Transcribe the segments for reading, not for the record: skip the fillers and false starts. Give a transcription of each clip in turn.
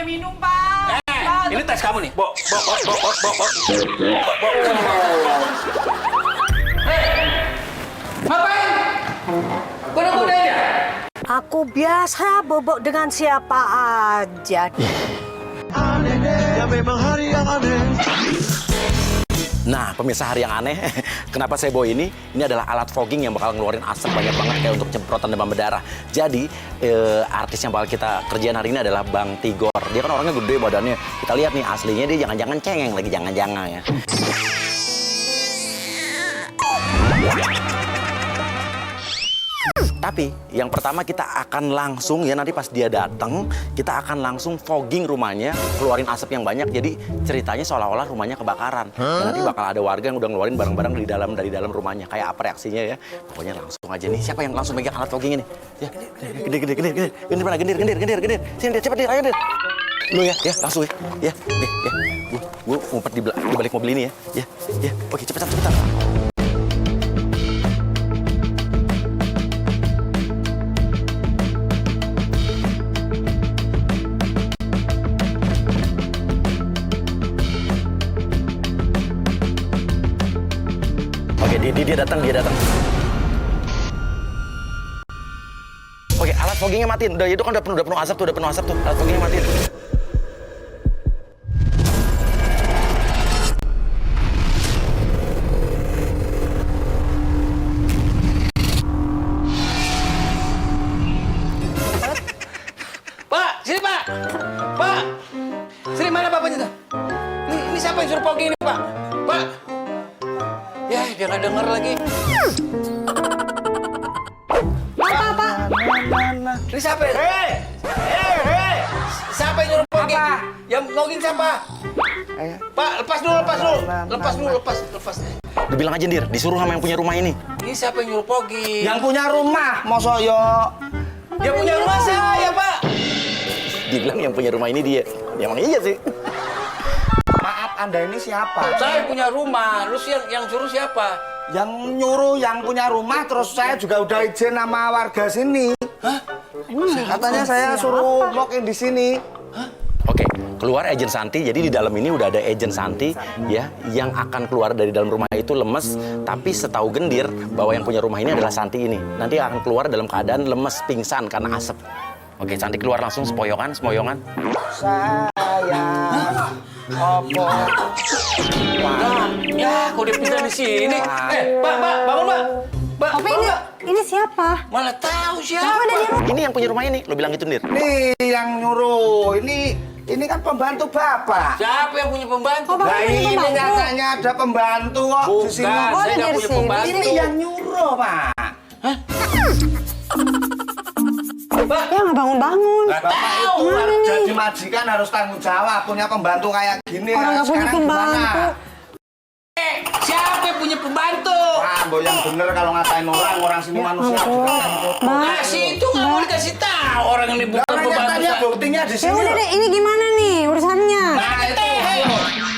minum, Pak. Ini tes kamu nih. Bo. Ngapain? Goda-godain ya? Aku biasa bobok dengan siapa aja. Ya memang hari yang aneh. Nah, pemirsa hari yang aneh, kenapa saya bawa ini? Ini adalah alat fogging yang bakal ngeluarin asap banyak banget kayak untuk cemprotan demam berdarah. Jadi, artis yang bakal kita kerjain hari ini adalah Bang Tigor. Dia kan orangnya gede badannya. Kita lihat nih, aslinya dia jangan-jangan cengeng lagi, jangan-jangan ya. Tapi yang pertama kita akan langsung ya nanti pas dia datang kita akan langsung fogging rumahnya, keluarin asap yang banyak. Jadi ceritanya seolah-olah rumahnya kebakaran. Dan nanti bakal ada warga yang udah ngeluarin barang-barang dari dalam rumahnya. Kayak apa reaksinya ya? Pokoknya langsung aja nih. Siapa yang langsung megang alat fogging ini? Ya, gendir. Sini cepet ayo dir. Lu ya, langsung ya. Gua ngumpet di balik mobil ini ya. Oke, cepetan. Dia datang. Oke, alat foggingnya matiin. Udah itu kan udah penuh asap tuh, Alat foggingnya matiin. Pak, sini Pak. Pak. Sini mana bapaknya tuh? Ini siapa yang suruh fogging ini, Pak? Pak. Ya, dia nggak denger lagi. Apa? Ini siapa? Hei! Siapa yang nyuruh fogging? Yang fogging siapa? Pak, lepas dulu. Lepas. Dibilang aja Dir, disuruh sama yang punya rumah ini. Ini siapa yang nyuruh fogging? Yang punya rumah, mosok yo. Yang punya rumah saya, Pak. Dibilang yang punya rumah ini dia. Ya, emang iya sih. Maaf, Anda ini siapa? Saya punya rumah. Lu yang suruh siapa? Yang nyuruh yang punya rumah, terus saya juga udah izin sama warga sini. Hah? Katanya saya suruh login di sini. Oke, keluar agent Santi. Jadi di dalam ini udah ada agent Santi ya yang akan keluar dari dalam rumah itu lemes, tapi setahu Gendir bahwa yang punya rumah ini adalah Santi ini. Nanti akan keluar dalam keadaan lemes, pingsan karena asap. Oke, Santi keluar langsung semoyongan. Saya opo. Ya, kok dia pindah di sini? Pak, bangun, Pak. Tapi ini siapa? Mana tahu siapa? Ada di rumah. Ini yang punya rumah ini, lo bilang gitu Dir. Nih yang nyuruh, ini kan pembantu Bapak. Siapa yang punya pembantu? Oh, Bapak Nah punya ini pembantu? nyatanya ada pembantu kok di sini. Bukan, Oh, saya ada nggak di punya sini. pembantu. Ini yang nyuruh, Pak. Pak, Ya nggak bangun-bangun. nggak Bapak tahu. itu Mana nih? jadi majikan harus tanggung jawab. Punya pembantu kayak gini. Orang nggak punya sekarang gimana? pembantu. Siapa yang punya pembantu? Ah, Mbok yang bener kalau ngatain orang sini manusia juga kan kotor. Kasih itu nggak mau dikasih tahu orang ini bukan Orang pembantu nyatanya saya. buktinya di Ya sini. udah deh, ini gimana nih urusannya? Nah, itu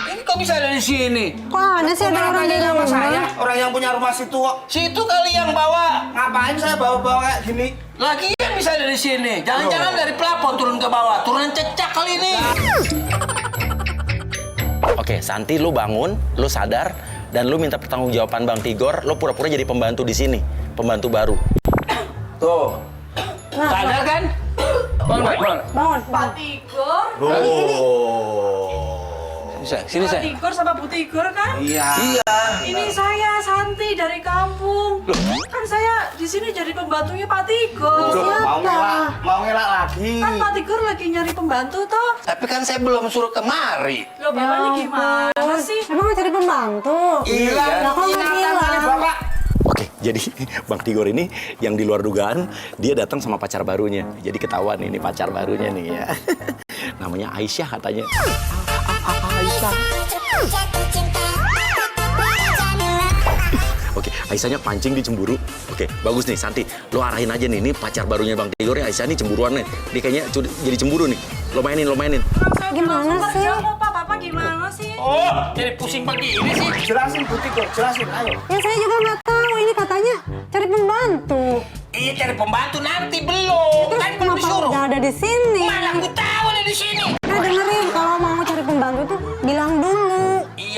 ini kok bisa ada di sini? Kok ada sih ada orang di Sama saya, rumah? orang yang punya rumah situ kok. Situ kali yang bawa. Ngapain saya bawa-bawa kayak gini? Lagi yang bisa ada di sini. Jangan-jangan dari pelapon turun ke bawah. Turunan cecak kali ini. Oke, Santi lu bangun, lu sadar dan lu minta pertanggungjawaban Bang Tigor, lu pura-pura jadi pembantu di sini, pembantu baru. Tuh. Sadar kan? Bangun. Pak Tigor. Sini Pak saya. Tigor sama Bu Tigor kan? Iya. Ini saya Santi dari kampung. Kan saya di sini jadi pembantunya Pak Tigor. Mau ngelak lagi. Kan Pak Tigor lagi nyari pembantu toh. Tapi kan saya belum suruh kemari. Loh, Bapak ini gimana sih? Emang mau cari pembantu? Iya, Lah, kok nggak ingatan kali bilang? Bapak. Oke, jadi Bang Tigor ini yang di luar dugaan, dia datang sama pacar barunya. Jadi ketahuan ini pacar barunya nih ya. Namanya Aisyah katanya. Oke, Aisyahnya pancing di cemburu. Oke, bagus nih Santi. Lo arahin aja nih, ini pacar barunya Bang Tigor ya. Aisyah nih cemburuan nih. Dia kayaknya jadi cemburu nih. Lo mainin. Gimana sih? Kerja kok Pak, Bapak gimana sih? Oh, jadi pusing begini sih. Jelasin Bu Tigor, jelasin ayo. Ya saya juga nggak tahu. Ini katanya cari pembantu. Iya, cari pembantu nanti belum. Terus Kan belum kenapa disuruh. udah ada di sini? Mana aku tahu ada di sini. Ada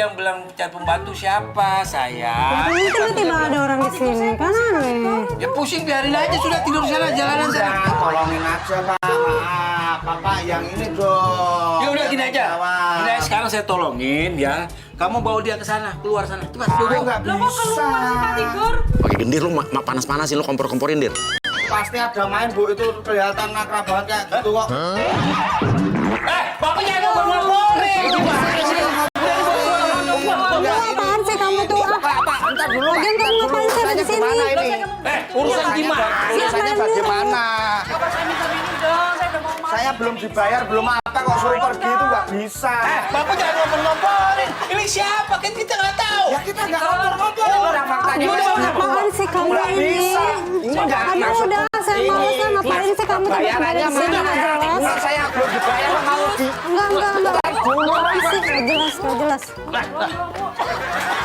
yang bilang cari pembantu siapa, sayang? Ini tiba-tiba ada orang di sini, kan aneh. Ya pusing, biarin aja, sudah tidur sana, jalanan sana. Udah, tolongin aja Pak. Maaf, Bapak yang ini dong. Ya udah gini aja. Jawab. Ini sekarang saya tolongin ya. Kamu bawa dia ke sana, keluar sana. Cepat, Aduh, nggak Lo kok bisa. keluar sih Pak Tigor? Pakai gendir lu panas-panasin lu kompor-komporin, Dir. Pasti ada main Bu, itu kelihatan akrab banget kayak gitu kok. Bapak jangan ngomong-ngomongin. Apaan sih kamu tuh? Pak, entar dulu. Lagian kamu ngapain sih ada di sini? Gimana ini? Urusan gimana? Urusannya bagaimana? Bapak saya minta minum dong, saya udah mau makan. Saya belum dibayar, belum apa kok suruh pergi itu nggak bisa. Bapak jangan ngomong-ngomongin. Ini siapa? Kan kita nggak tahu. Ya kita nggak ngobrol-ngobrol orang faktanya. Apaan sih kamu Nggak ini? bisa. Enggak, Aduh maksud udah, saya males lah. Ngapain sih kamu tiba-tiba ada di sini? Nggak jelas. Enggak, saya belum dibayar mau di. Enggak. Apa sih? Nggak jelas.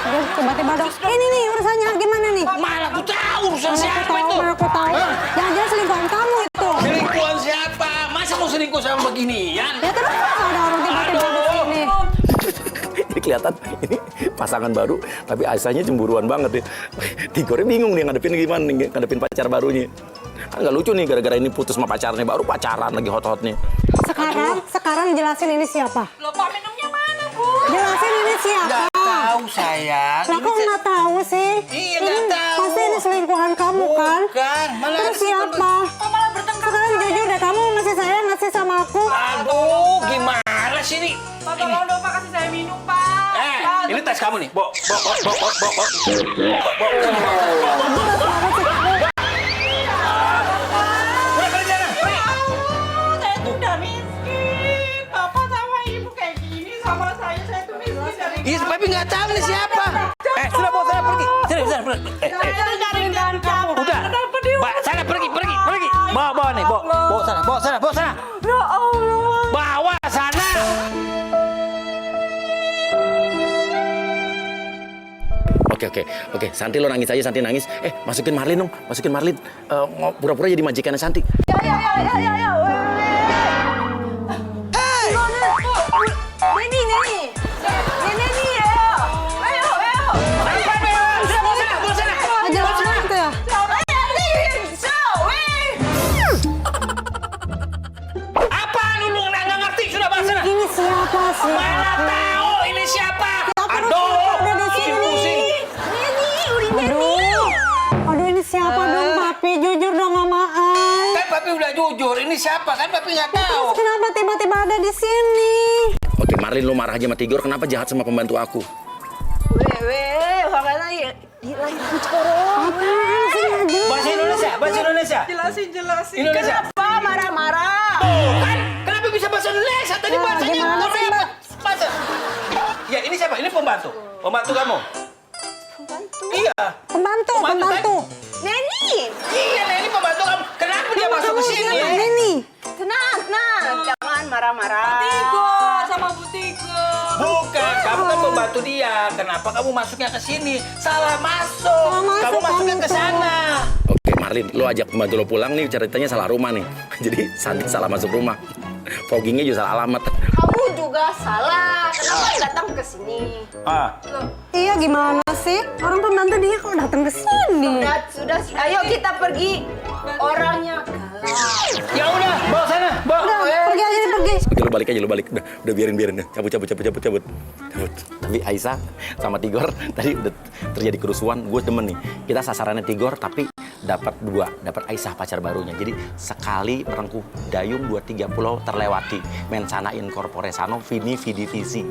Aduh, tiba-tiba dong. Ini nih urusannya gimana nih? Mana aku tahu urusan siapa itu? Mana aku tahu. Jangan-jangan selingkuhan kamu itu. Selingkuhan siapa? Masa mau selingkuh sama beginian? Ya terus ada orang tiba-tiba di sini. Ini kelihatan ini pasangan baru, tapi Aisyahnya cemburuan banget deh. Tigornya bingung nih ngadepin gimana nih, ngadepin pacar barunya. Kan nggak lucu nih gara-gara ini putus sama pacarnya, baru pacaran lagi hot-hotnya. Sekarang jelasin ini siapa? Loh Pak, minumnya mana Bu? Jelasin ini siapa? Tahu sayang. Lah kok nggak tahu sih? Iya, Ini nggak tahu. Pasti ini selingkuhan kamu kan? Bukan, malah Terus siapa? Kok malah bertengkar? Sekarang jujur deh, kamu masih sayang nggak sih sama aku? Aduh, gimana sih ini? Pak, tolong dong Pak, kasih saya minum Pak. Pak, Ini tes kamu nih. Bo. saya tuh udah miskin. Bapak sama Ibu kayak gini sama saya tuh miskin dari Iya, tapi nggak tahu nih siapa. Sudah bawa sana pergi. Sana pergi. saya cari dan kamu. Udah. Mbak, sana pergi. Bawa nih, bawa sana. Ya Allah. Bawa sana. Oke. Santi lo nangis aja, Santi nangis. Masukin Marlin dong, pura-pura jadi majikannya Santi. Ya. Neni ya. Ayo. Aja mana itu ya? Apa lu nggak ngerti? Sudah bawa sana. Ini siapa sih? Mana tahu ini siapa? Ada di sini. Aduh ini siapa dong papi? Jujur dong sama Ai. Kan papi udah jujur. Ini siapa? Kan papi nggak tahu. Terus kenapa tiba-tiba ada di sini? Oke, Marlin lo marah aja sama Tigor, kenapa jahat sama pembantu aku? Apaan sih aja? Bahasa Indonesia. Jelasin. Indonesia. Kenapa marah-marah? Kan kenapa bisa bahasa Indonesia? Tadi bahasanya gimana sih, Korea. Bahasa. Ya, ini siapa? Ini pembantu. Pembantu kamu. Iya. Pembantu. Neni. Iya, ini pembantu kamu. Kenapa dia masuk ke sini? Ini. Tenang, jangan marah-marah. Tigor sama Bu Tigor. Bukan, kamu kan pembantu dia. Kenapa kamu masuknya ke sini? Salah masuk. Kamu masuknya ke sana. Oke, Marlin, lo ajak pembantu lo pulang nih, ceritanya salah rumah nih. Jadi Santi salah masuk rumah. Foggingnya juga salah alamat. Kamu juga salah. Kenapa datang ke sini? Iya gimana sih? Orang pembantu dia kok datang ke sini? Sudah. Ayo kita pergi. Orangnya kalah. Ya udah, bawa sana. Udah, pergi aja nih, pergi. Oke, lo balik aja, udah biarin. Cabut. Tapi Aisyah sama Tigor tadi udah terjadi kerusuhan, gue demen nih. Kita sasarannya Tigor, tapi dapat Aisyah pacar barunya. Jadi sekali merengkuh dayung 2-3 pulau terlewati. Mensana in corpore sano, vini vidi visi.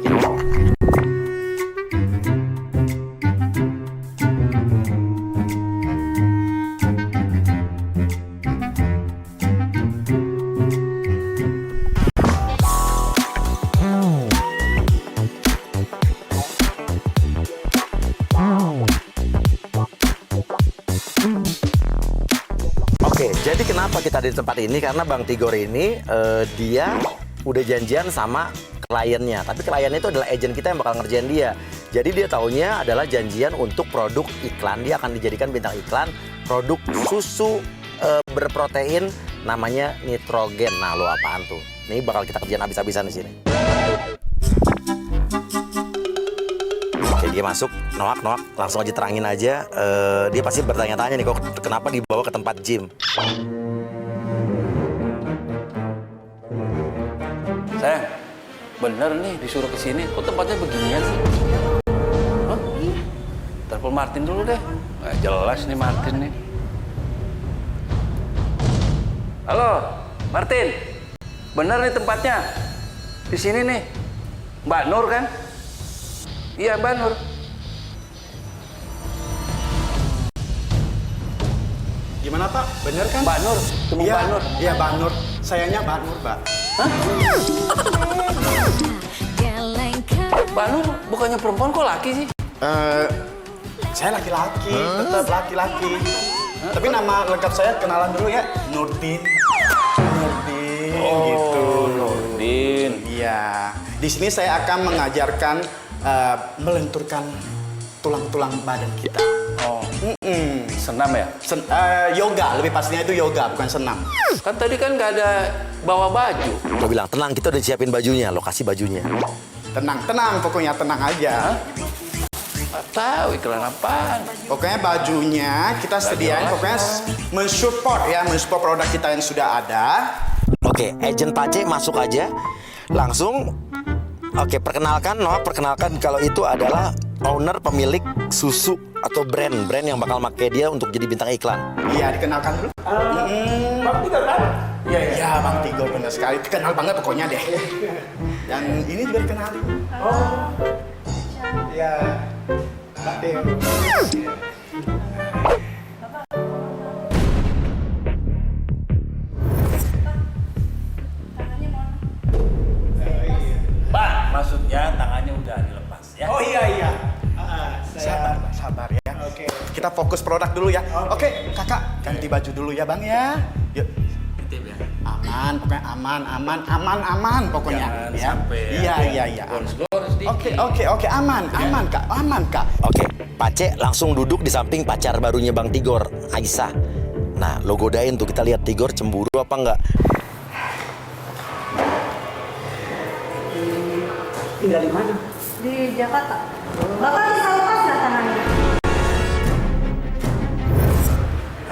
Oke, jadi kenapa kita ada di tempat ini? Karena Bang Tigor ini dia udah janjian sama kliennya. Tapi kliennya itu adalah agen kita yang bakal ngerjain dia. Jadi dia taunya adalah janjian untuk produk iklan. Dia akan dijadikan bintang iklan produk susu berprotein namanya nitrogen. Nah, lo apaan tuh? Ini bakal kita kerjain habis-habisan di sini. Oke, dia masuk. Noak, langsung aja terangin aja. Dia pasti bertanya-tanya nih, kok kenapa dibawa ke tempat gym? Sayang, bener nih disuruh ke sini. Kok tempatnya beginian sih? Hah? Telepon Martin dulu deh. Nggak jelas nih Martin nih. Halo, Martin. Bener nih tempatnya. Di sini nih. Mbak Nur kan? Iya, Mbak Nur. Gimana Pak? Bener kan? Mbak Nur, temu Iya, Mbak Nur. iya Mbak Nur. Sayanya Mbak Nur, Mbak. Mbak Nur bukannya perempuan kok laki sih? Saya laki-laki, tetap laki-laki. Tapi nama lengkap saya kenalan dulu ya, Nurdin. Nurdin, gitu. Nurdin. Iya. Di sini saya akan mengajarkan melenturkan tulang-tulang badan kita. Oh, senam ya? Yoga, lebih pastinya itu yoga, bukan senam. Kan tadi kan nggak ada bawa baju. Lo bilang, tenang, kita udah siapin bajunya, lokasi bajunya. Tenang, pokoknya tenang aja. Nggak tahu iklan apaan. Pokoknya bajunya kita sediain, pokoknya mensupport produk kita yang sudah ada. Oke, agent Pace masuk aja. Langsung, oke, perkenalkan kalau itu adalah owner pemilik susu atau brand yang bakal pakai dia untuk jadi bintang iklan. Iya, dikenalkan dulu. Bang Tigor kan? Iya, Bang Tigor benar sekali. Kenal banget pokoknya deh. Yang ini juga dikenal. Oh. Iya. Bang Tigor. Pak, maksudnya tangannya udah dilepas ya? Oh iya. Sabar ya. Oke. Kita fokus produk dulu ya. Oke, Kakak ganti baju dulu ya, Bang ya. Yuk. Aman, pokoknya aman pokoknya. Jangan ya. sampai Iya. gores dikit. Oke, aman Kak. Oke, Pace langsung duduk di samping pacar barunya Bang Tigor, Aisyah. Nah, lo godain tuh, kita lihat Tigor cemburu apa enggak. Tinggal di mana? Di Jakarta. Bapak bisa lepas nggak tangannya?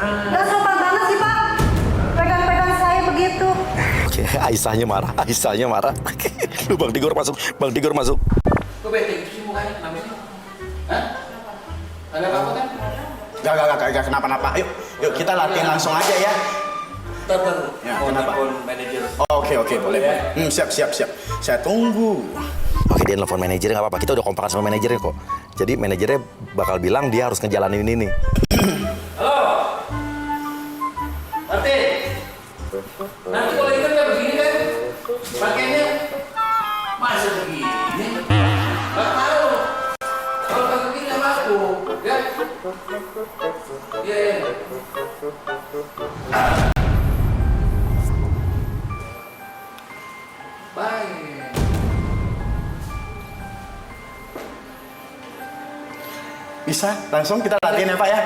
Nggak sopan banget sih Pak. Pegang-pegang saya begitu. Oke, Aisyahnya marah. Lu Bang Tigor masuk. Kok bete gitu sih mukanya? Kenapa sih? Hah? Ada apa-apa kan? Gak kenapa-napa. Yuk kita latihan langsung aja ya. Ntar. Ya, Mau kenapa? telepon manajer. Oke, boleh. Siap. Saya tunggu. Oke, dia nelfon manajernya nggak apa-apa. Kita udah kompakan sama manajernya kok. Jadi manajernya bakal bilang dia harus ngejalanin ini nih. Halo? Martin? Nanti kalau ikut ya begini kan? Pakainya masa begini? Nggak tahu. Kalau kayak begini sama aku, ya? Iya. Bye. Bisa, langsung kita latihan ya Pak ya.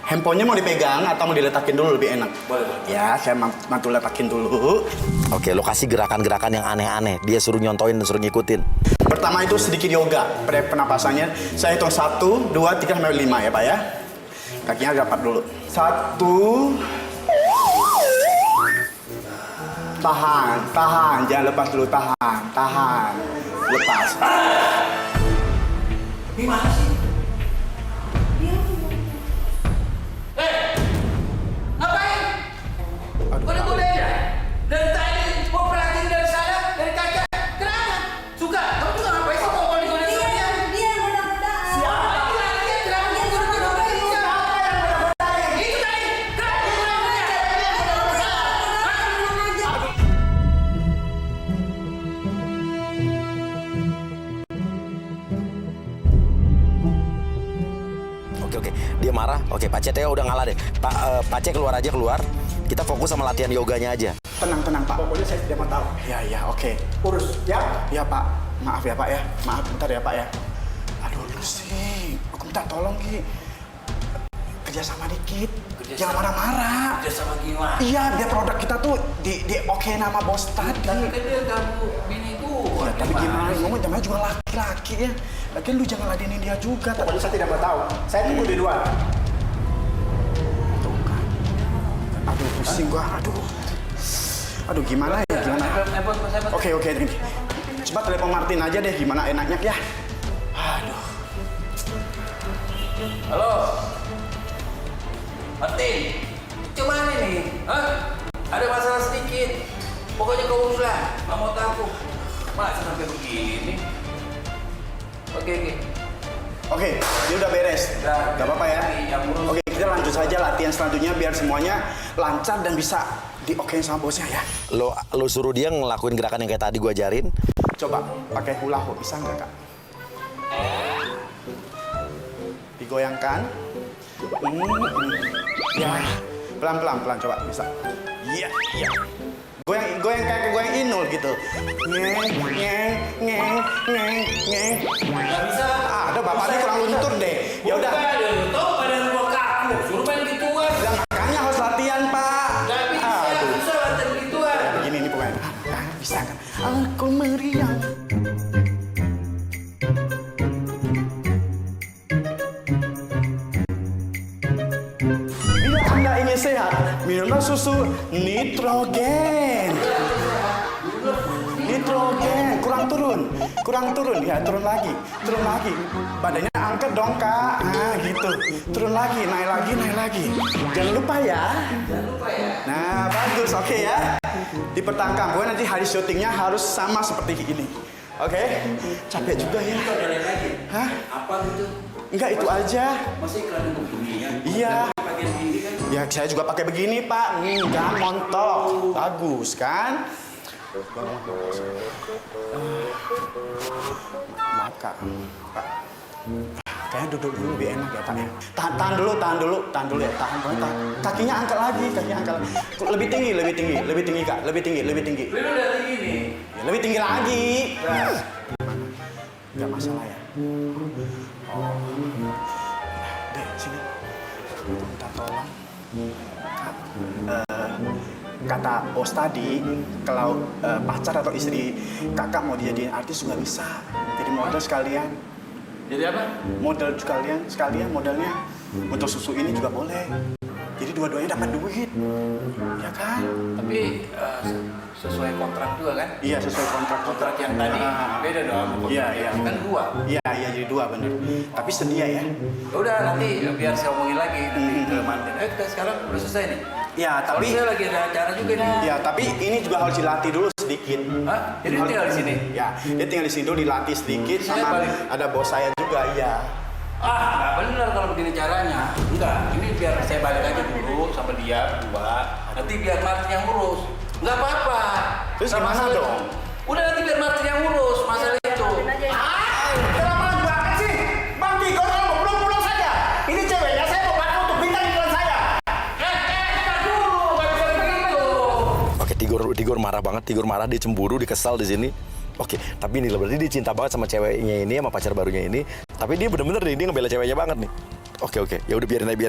Handphonenya mau dipegang atau mau diletakin dulu lebih enak? Boleh. Ya, saya mantu letakin dulu. Oke, lokasi gerakan-gerakan yang aneh-aneh. Dia suruh nyontoin dan suruh ngikutin. Pertama itu sedikit yoga, penapasannya. Saya hitung 1, 2, 3, sampai 5 ya Pak ya. Kakinya rapat dulu. 1. Tahan. Jangan lepas dulu, tahan. Lepas. Gimana sih? Ngapain? Boleh-boleh ya? Dari tadi mau perhatiin dari sana, dari kaca. Kenapa? Suka? Kamu juga ngapain sih mau godain dia? Dia mudah-mudahan. Siapa lagi lagi? Kenapa mau godain dia? Itu tadi. Kenapa godain Oke, dia marah. Oke, Pace Teo udah ngalah deh. Pace keluar. Kita fokus sama latihan yoganya aja. Tenang Pak. Pokoknya saya tidak mau tahu. Ya, oke. Urus ya? Ya Pak. Maaf ya Pak ya. Maaf bentar ya Pak ya. Aduh lu sih. Aku minta tolong Ki. Kerjasama dikit. Jangan marah-marah. Kerjasama gimana? Iya, biar produk kita tuh di oke nama bos tadi. Tapi kan dia ganggu bini gua. tapi gimana? Ngomong namanya juga laki-laki ya. Lagian lu jangan ladenin dia juga. Pokoknya saya tidak mau tahu. Saya tunggu di luar. Tuh kan. Aduh, pusing gua. Aduh, gimana ya? Gimana? Oke, ini. Coba telepon Martin aja deh. Gimana enaknya ya? Aduh. Halo. Martin. Gimana nih? Hah? Ada masalah sedikit. Pokoknya kau urus lah. Nggak mau tahu. Masa sampai begini? Oke, ini udah beres. Gak apa-apa ya. Oke, kita lanjut saja latihan selanjutnya biar semuanya lancar dan bisa diokein sama bosnya ya. Lo suruh dia ngelakuin gerakan yang kayak tadi gua ajarin. Coba pakai hula hoop, bisa nggak kak? Digoyangkan. Ya, pelan-pelan coba bisa. Iya. Goyang kayak goyang Inul gitu. Ngeng. nggak bisa. Ada bapaknya kurang luntur deh. Ya udah. Tahu badan gua kaku. Suruh main gituan. Ya, makanya harus latihan, Pak. Nggak bisa latihan gituan. Begini nih pokoknya. Bisa kan? Aku meriang. Bila Anda ingin sehat, minumlah susu nitrogen. Kurang turun. Ya, turun lagi. Badannya angkat dong, Kak. Nah, gitu. Turun lagi, naik lagi. Jangan lupa ya. Nah, bagus. Oke ya. Dipertahankan. Pokoknya nanti hari syutingnya harus sama seperti ini. Oke? Capek juga ya. Hah? Apa gitu? Enggak, itu aja. Masih iklan begini ya? Iya. Pakai begini kan? Ya, saya juga pakai begini, Pak. Jangan montok. Bagus, kan? Maaf, Kak. Pak. Kayaknya duduk dulu lebih enak ya, Pak ya. Tahan dulu ya. Tahan. Kakinya angkat lagi. Lebih tinggi, Kak. Lebih tinggi. Lu udah tinggi nih. Ya, lebih tinggi lagi. Nggak masalah ya. Oh. Dek, sini. Minta tolong. Kata bos tadi, kalau pacar atau istri kakak mau dijadiin artis juga bisa. Jadi model sekalian. Jadi apa? Model sekalian modelnya. Untuk susu ini juga boleh. Jadi dua-duanya dapat duit. Ya kan? Tapi sesuai kontrak juga kan? Iya, sesuai kontrak Yang tadi beda dong. Iya. Kan dua. Iya, jadi dua bener. Tapi sedia ya. Udah nanti biar saya omongin lagi nanti ke Martin. Kita sekarang udah selesai nih. Ya, tapi saya lagi ada acara juga nih. ya, tapi ini juga harus dilatih dulu sedikit. Hah? Jadi tinggal di sini? Ya, dia tinggal di sini dulu dilatih sedikit Saya sama balik. ada bos saya juga, ya. Nggak bener kalau begini caranya. Enggak, ini biar saya balik aja dulu sama dia berdua. Nanti biar Martin yang urus. Nggak apa-apa. Terus Nggak gimana masalah. dong? Udah nanti biar Martin yang urus masalah itu. Kenapa banget sih? Bang Tigor, kamu belum pulang saja. Ini ceweknya saya mau pakai untuk bintang iklan saya. Ntar dulu, nggak bisa begitu. Oke, Tigor marah banget. Tigor marah, dia cemburu, dia kesal di sini. Oke, tapi ini berarti dia cinta banget sama ceweknya ini, sama pacar barunya ini. Tapi dia bener-bener dia ngebela ceweknya banget nih. Oke. Ya udah biarin. Ini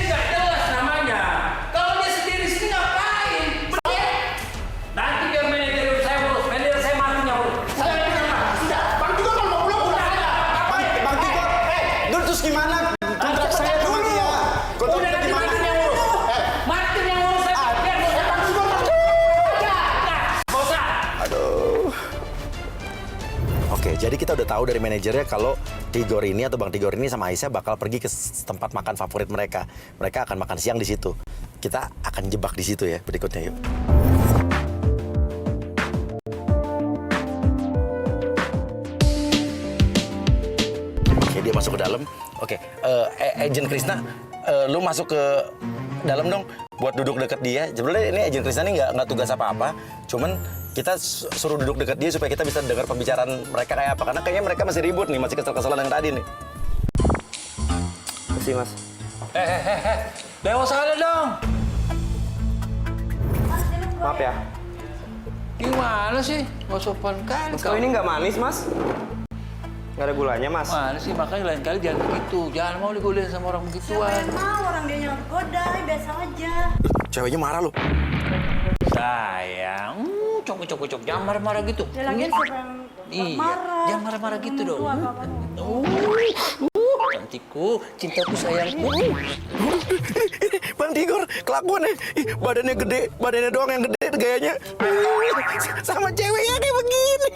nggak jelas namanya. Kalau dia sendiri sini ngapain? Nanti biar manajer saya urus. Manajer saya Martin yang urus. Saya Sudah, Bang Tigor kalau mau pulang saja. Bang Tigor, dulu terus gimana? Kontrak saya sama dia. udah nanti Martin yang urus. Martin yang urus saya. Biar saya Bang Tigor. Nggak usah. Oke, jadi kita udah tahu dari manajernya kalau Tigor ini atau Bang Tigor ini sama Aisyah bakal pergi ke tempat makan favorit mereka. Mereka akan makan siang di situ. Kita akan jebak di situ ya berikutnya, yuk. Oke, dia masuk ke dalam. Oke, Agent Krisna, lu masuk ke dalam dong buat duduk deket dia. Sebenarnya ini Agent Krisna ini nggak tugas apa-apa, cuman kita suruh duduk dekat dia supaya kita bisa dengar pembicaraan mereka kayak apa. Karena kayaknya mereka masih ribut nih, masih kesel-keselan yang tadi nih. Kasih, Mas. Dewasa aja dong. Maaf ya. Gimana sih? Nggak sopan kali. Mas, kalau ini nggak manis, Mas. Nggak ada gulanya, Mas. Mana sih? Makanya lain kali jangan begitu. Jangan mau digodain sama orang begituan. Mau orang dia yang goda, biasa aja. Ceweknya marah loh. Sayang, Cok. Jangan marah-marah gitu. Ya lagi siapa yang Iya, marah? jangan marah-marah gitu dong. Cantikku, cintaku, sayangku. Bang Tigor, kelakuannya. Ih, badannya gede, badannya doang yang gede gayanya. Sama ceweknya kayak begini.